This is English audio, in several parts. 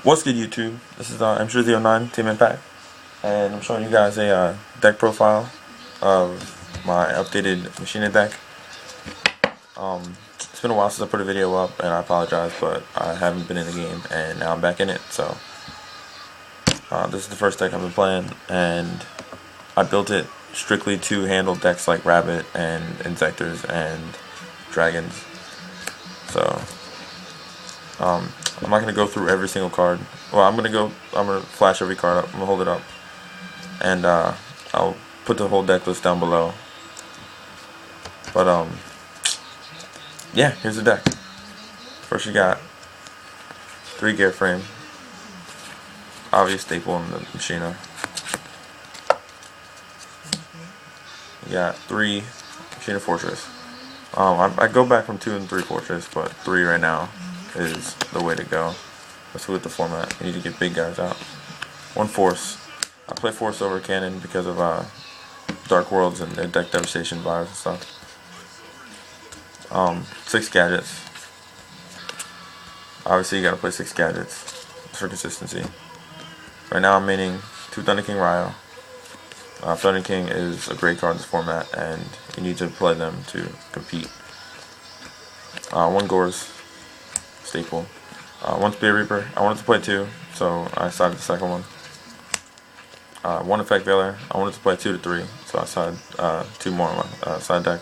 What's good, YouTube? This is M09 Team Impact, and I'm showing you guys a deck profile of my updated Machina deck. It's been a while since I put a video up, and I apologize, but I haven't been in the game, and now I'm back in it. So this is the first deck I've been playing, and I built it strictly to handle decks like Rabbit and Insectors and Dragons. So I'm not gonna go through every single card. Well, I'm gonna flash every card up. I'm gonna hold it up, and I'll put the whole deck list down below. But yeah, here's the deck. First, you got 3 gearframe, obvious staple in the Machina. You got 3 Machina Fortress. I go back from 2 and 3 Fortress, but 3 right now is the way to go. Especially with the format, you need to get big guys out. 1 Force. I play Force over Cannon because of Dark Worlds and deck devastation vibes and stuff. 6 Gadgets. Obviously, you gotta play 6 Gadgets for consistency. Right now, I'm maining 2 Thunder King Ryo. Thunder King is a great card in this format, and you need to play them to compete. 1 Gorz, staple. 1 Spear Reaper. I wanted to play 2, so I sided the second one. 1 Effect Veiler. I wanted to play 2 to 3, so I sided 2 more on my side deck.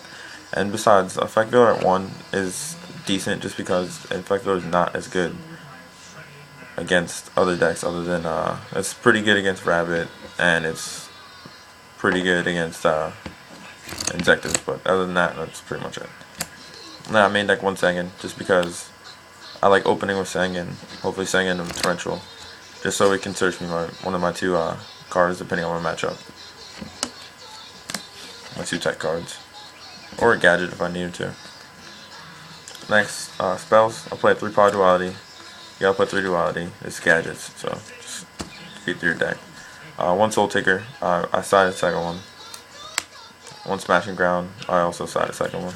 And besides, Effect Veiler at 1 is decent just because Effect Veiler is not as good against other decks other than it's pretty good against Rabbit, and it's pretty good against Insectors, but other than that, that's pretty much it. Now, I main deck 1 Sangan just because I like opening with Sangan, hopefully Sangan and Torrential, just so it can search me one of my 2 cards depending on my matchup. My 2 tech cards. Or a gadget if I needed to. Next, spells. I'll play 3 power duality. You gotta play 3 duality. It's gadgets, so just feed through your deck. 1 soul taker. I sided the second one. 1 smashing ground. I also sided the second one.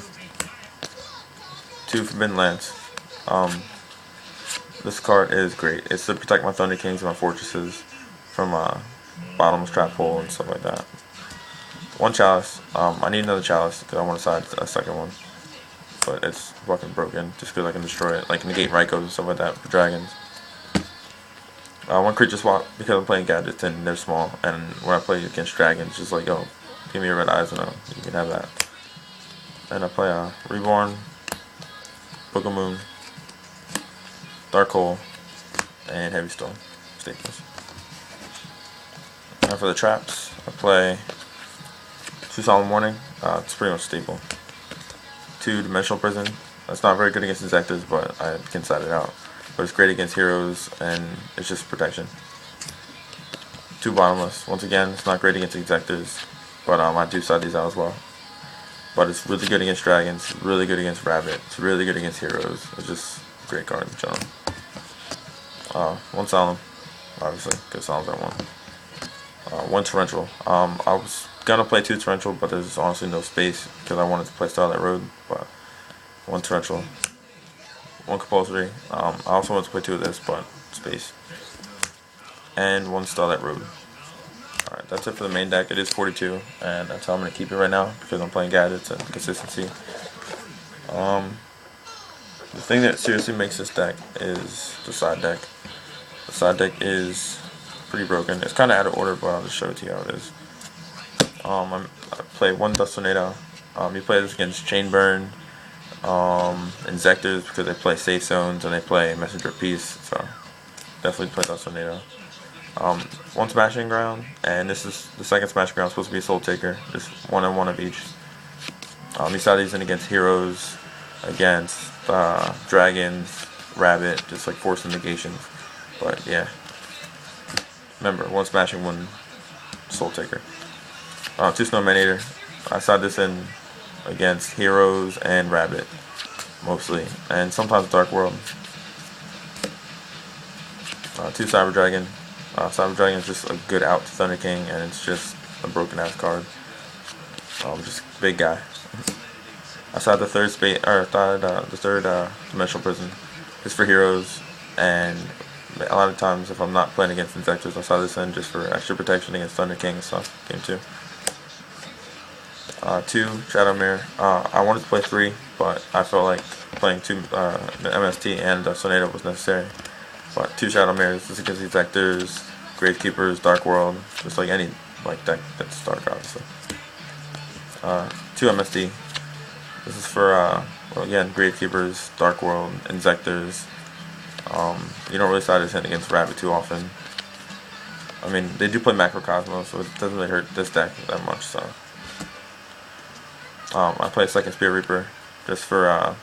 2 forbidden lance. This card is great. It's to protect my Thunder Kings and my Fortresses from bottomless trap hole and stuff like that. 1 chalice. I need another chalice because I want to side a second one, but it's fucking broken just because I can destroy it, like negate Rykos and stuff like that for dragons. 1 creature swap because I'm playing gadgets and they're small, and when I play against dragons, just like, yo, give me your red eyes and you can have that. And I play reborn, Book of Moon, Dark Hole, and Heavy Stone staples. And for the traps, I play 2 Solemn Warning. It's pretty much staple. 2 Dimensional Prison. That's not very good against Insectors, but I can side it out. But it's great against heroes, and it's just protection. 2 Bottomless. Once again, it's not great against Insectors, but I do side these out as well. But it's really good against dragons, really good against Rabbit, it's really good against heroes. It's just a great card in general. 1 Solemn, obviously, because Solemn's at 1. 1 Torrential. I was gonna play 2 Torrential, but there's honestly no space because I wanted to play Starlight Road. But 1 Torrential, 1 compulsory. I also wanted to play 2 of this, but space. And 1 Starlight Road. Alright, that's it for the main deck. It is 42, and that's how I'm gonna keep it right now because I'm playing gadgets and consistency. The thing that seriously makes this deck is the side deck. The side deck is pretty broken. It's kind of out of order, but I'll just show it to you how it is. I play 1 Dust Tornado. You play this against Chainburn, Insectors because they play safe zones and they play Messenger of Peace, so definitely play Dust Tornado. 1 Smashing Ground, and this is the second Smashing Ground, supposed to be a Soul Taker, just 1 and 1 of each. You side these in against heroes, against dragons, Rabbit, just like force negations. But yeah, remember, 1 Smashing, 1 Soul Taker. 2 Snowman. I side this in against heroes and Rabbit, mostly, and sometimes Dark World. 2 Cyber Dragon. Cyber Dragon is just a good out to Thunder King, and it's just a broken ass card. Just big guy. I saw the third dimensional prison. It's for heroes and a lot of times if I'm not playing against Insectors, I'll slide this in just for extra protection against Thunder King and stuff. Game 2. 2 Shadow Mirror. I wanted to play 3, but I felt like playing 2 MST and Sonata was necessary. But 2 Shadow Mirrors. This is against Insectors, Gravekeepers, Dark World, just like any deck that's dark, obviously. 2 MSD. This is for well, again, Gravekeepers, Dark World, Insectors. You don't really side this in against Rabbit too often. I mean, they do play Macrocosmos, so it doesn't really hurt this deck that much. So I play second Spear Reaper just for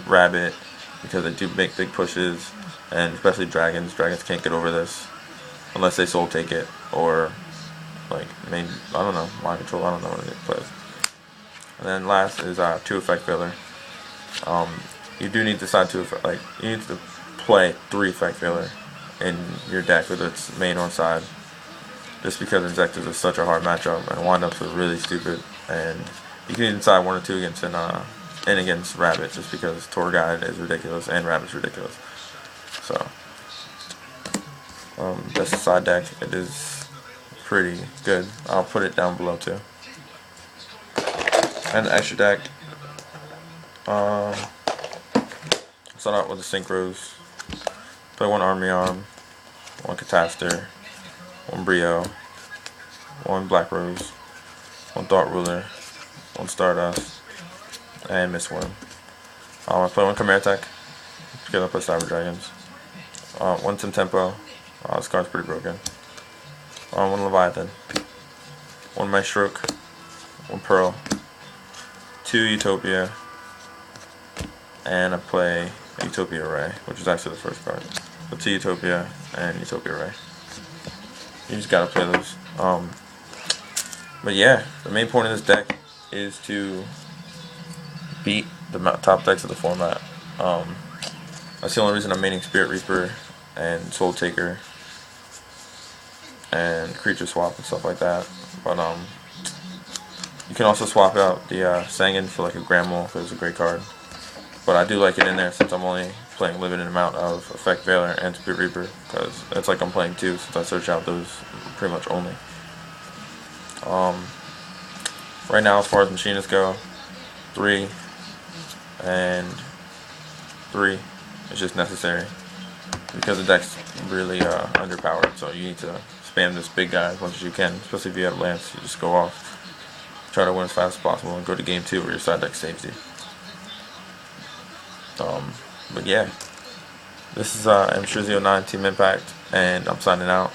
Rabbit because they do make big pushes, and especially Dragons. Dragons can't get over this unless they soul take it or like I don't know, mind control. I don't know what it plays. And then last is 2 Effect Failure. You do need to decide you need to play 3 Effect Failure in your deck, whether it's main or side. Just because Insectors is such a hard matchup and windups are really stupid, and you can even decide 1 or 2 against against Rabbit, just because Tour Guide is ridiculous and Rabbit's ridiculous. So that's the side deck. It is pretty good. I'll put it down below too. And the extra deck. Start out with the synchros. Play 1 Army Arm, 1 Catastor, 1 Brio, 1 Black Rose, 1 Thought Ruler, 1 Stardust, and Miss Worm. I play 1 Chimeratech, because I play Cyber Dragons. 1 Temtempo. This card's pretty broken. 1 Leviathin, 1 Maestroke, 1 Pearl, 2 Utopia, and I play Utopia Ray, which is actually the first card. So 2 Utopia and Utopia Ray. You just gotta play those. But yeah, the main point of this deck is to beat the top decks of the format. That's the only reason I'm maining Spirit Reaper and Soul Taker and Creature Swap and stuff like that. But you can also swap out the Sangan for like a Gramble, because it's a great card. But I do like it in there since I'm only playing limited amount of Effect Failure and Spirit Reaper, because it's like I'm playing 2 since I search out those pretty much only. Right now, as far as Machinas go, 3 and 3 is just necessary because the deck's really underpowered. So you need to spam this big guy as much as you can, especially if you have Lance. You just go off, try to win as fast as possible, and go to game 2 where your side deck saves you. But yeah, this is M09 Team Impact, and I'm signing out.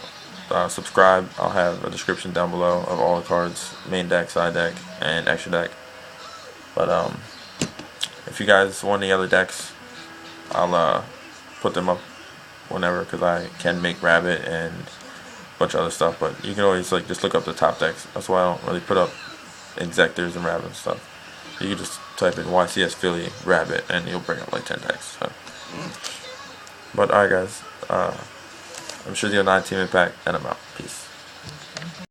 Subscribe. I'll have a description down below of all the cards, main deck, side deck, and extra deck. But if you guys want any other decks, I'll put them up whenever, because I can make Rabbit and a bunch of other stuff. But you can always just look up the top decks. That's why I don't really put up Insectors and Rabbit and stuff. You can just type in YCS Philly Rabbit and you'll bring up like 10 decks. So. But alright guys, I'm sure you'll 9 Team Impact, and I'm out. Peace.